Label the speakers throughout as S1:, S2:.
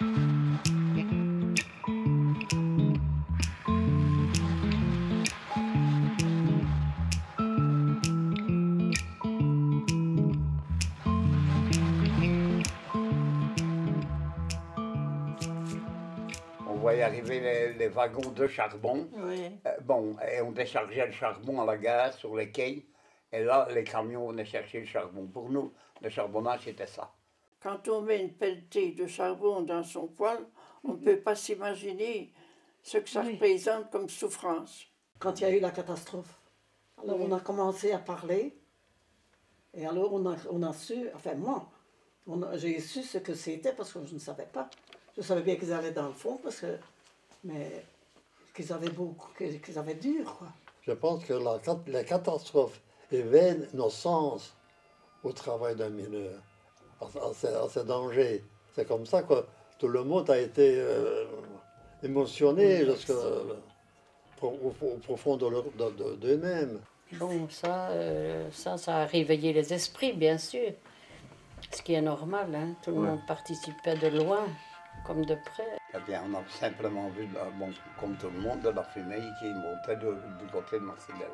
S1: On voyait arriver les wagons de charbon.
S2: Oui.
S1: Bon, et on déchargeait le charbon à la gare, sur les quais. Et là, les camions venaient chercher le charbon. Pour nous, le charbonnage, c'était ça.
S2: Quand on met une pelletée de charbon dans son poêle, on ne peut pas s'imaginer ce que ça représente comme souffrance.
S3: Quand il y a eu la catastrophe, alors on a commencé à parler. Et alors on a su, enfin moi, j'ai su ce que c'était parce que je ne savais pas. Je savais bien qu'ils allaient dans le fond, mais qu'ils avaient qu'ils avaient dur, quoi.
S4: Je pense que la catastrophe éveille nos sens au travail d'un mineur, à ses dangers. C'est comme ça que tout le monde a été émotionné au profond d'eux-mêmes.
S5: Bon, ça a réveillé les esprits, bien sûr. Ce qui est normal, hein. Tout le monde participait de loin, comme de près.
S1: Eh bien, on a simplement vu, comme tout le monde, de la fumée qui montait du côté de Marcellel.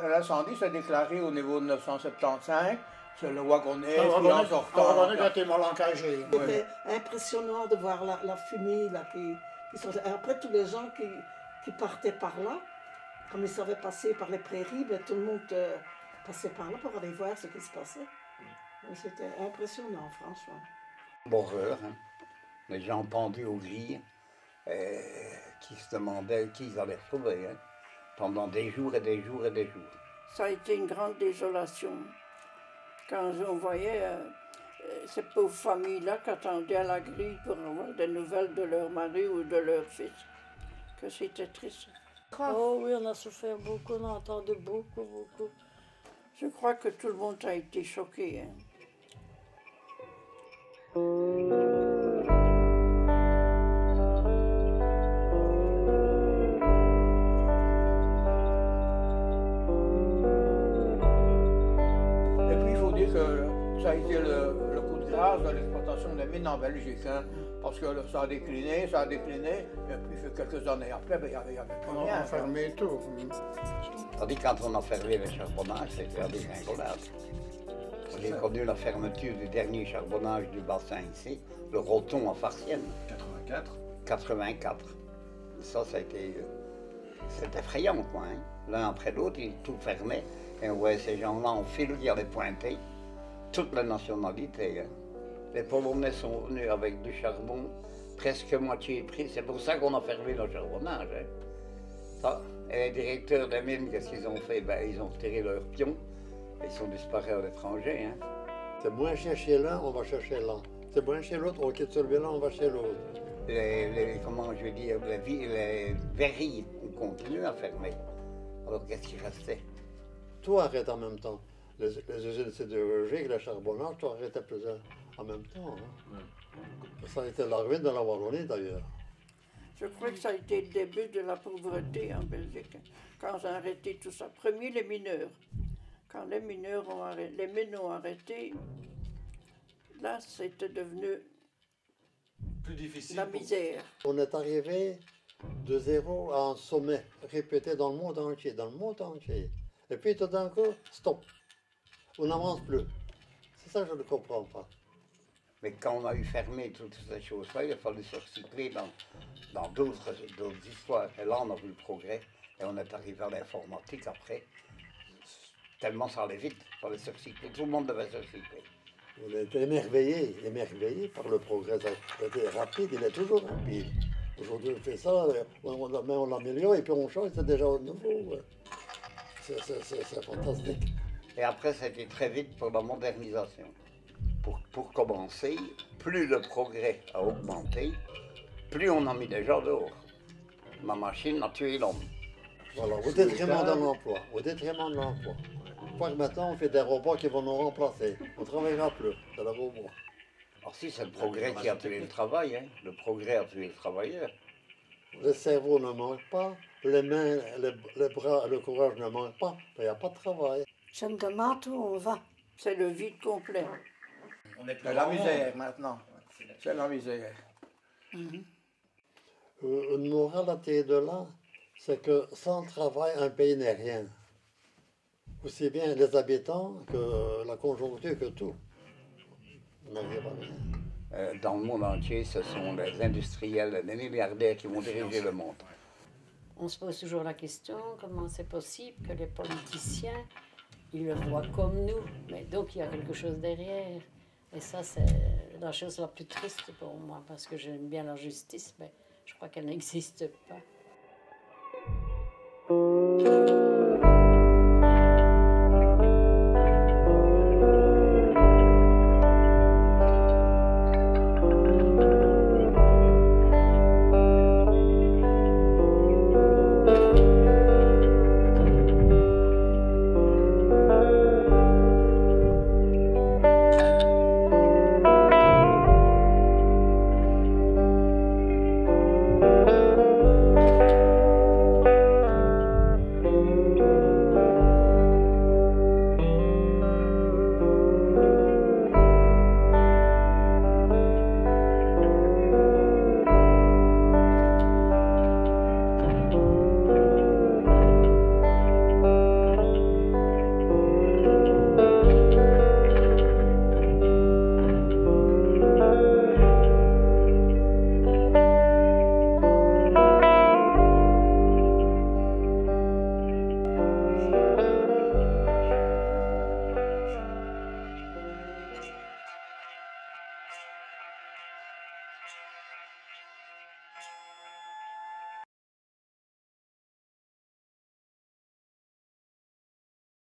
S6: L'incendie s'est déclaré au niveau de 975. C'est le wagonnet qui en sortant.
S7: Le wagonnet a été mal engagé.
S3: C'était impressionnant de voir la fumée là, qui sortait. Et après, tous les gens qui partaient par là, comme ils savaient passer par les prairies, ben, tout le monde passait par là pour aller voir ce qui se passait. C'était impressionnant, franchement.
S1: L'horreur, hein. Les gens pendus aux grilles, qui se demandaient qui ils allaient retrouver, hein, pendant des jours et des jours et des jours.
S2: Ça a été une grande désolation. Quand on voyait ces pauvres familles-là qui attendaient à la grille pour avoir des nouvelles de leur mari ou de leur fils, que c'était triste.
S5: Oh oui, on a souffert beaucoup, on a entendu beaucoup.
S2: Je crois que tout le monde a été choqué. Hein.
S6: Et puis il faut dire que ça a été le coup de grâce de l'exploitation des mines en Belgique, hein, parce que ça a décliné, et puis quelques années après, ben, il y avait plus
S7: On
S6: rien.
S7: a fermé tout.
S1: Tandis quand on a fermé le charbonnage, c'était la dégringolade. J'ai connu la fermeture du dernier charbonnage du bassin ici, le Roton en Farcienne. 84. Ça a été... c'est effrayant, quoi. Hein. L'un après l'autre, ils tout fermaient. Et on voyait ces gens-là en file qui allaient pointer. Toutes les nationalités. Hein. Les Polonais sont venus avec du charbon, presque moitié prix. C'est pour ça qu'on a fermé le charbonnage. Hein. Ça. Et les directeurs des mines, qu'est-ce qu'ils ont fait? Ben, ils ont retiré leurs pions. Ils sont disparus à l'étranger. Hein.
S4: C'est moins cher chez l'un, on va chercher l'un. C'est moins chez l'autre, on quitte celui-là, on va chez l'autre.
S1: Comment je veux dire, les verreries, on continue à fermer. Alors qu'est-ce qui restait?
S4: Tout arrête en même temps. Les usines sidérurgiques, le charbonnage, tout arrêtait plusieurs en même temps. Hein. Ça a été la ruine de la Wallonie d'ailleurs.
S2: Je crois que ça a été le début de la pauvreté en Belgique, quand on a arrêté tout ça. Premier, les mineurs. Quand les mines ont arrêté, là, c'était devenu
S8: plus difficile.
S2: La misère.
S4: On est arrivé de zéro à un sommet répété dans le monde entier, Et puis tout d'un coup, stop. On n'avance plus. C'est ça que je ne comprends pas.
S1: Mais quand on a eu fermé toutes ces choses-là, il a fallu se recycler dans d'autres histoires. Et là, on a vu le progrès. Et on est arrivé à l'informatique après. Tellement ça allait vite, il fallait se recycler. Tout le monde devait se recycler.
S4: On était émerveillés par le progrès. Ça a été rapide, il est toujours rapide. Aujourd'hui, on fait ça, on l'améliore et puis on change, c'est déjà au nouveau. C'est fantastique.
S1: Et après, ça a été très vite pour la modernisation. Pour commencer, plus le progrès a augmenté, plus on a mis des gens dehors. Ma machine a tué l'homme.
S4: Voilà, au détriment de l'emploi. Pour que maintenant, on fait des robots qui vont nous remplacer. On ne travaillera plus, c'est le robot.
S1: Alors si, c'est le progrès qui a tué le travail, hein. Le progrès a tué le travailleur.
S4: Le cerveau ne manque pas, les mains, les bras, le courage ne manquent pas, il n'y a pas de travail.
S3: Je me demande où on va.
S2: C'est le vide complet.
S6: C'est la misère maintenant. C'est la misère.
S4: Une morale à tirer de là, c'est que sans travail, un pays n'est rien. Aussi bien les habitants que la conjoncture, que tout. On n'arrive à rien.
S1: Dans le monde entier, ce sont les industriels, les milliardaires qui vont diriger le monde.
S5: On se pose toujours la question, comment c'est possible que les politiciens, ils le voient comme nous, mais donc il y a quelque chose derrière. Et ça, c'est la chose la plus triste pour moi, parce que j'aime bien la justice, mais je crois qu'elle n'existe pas.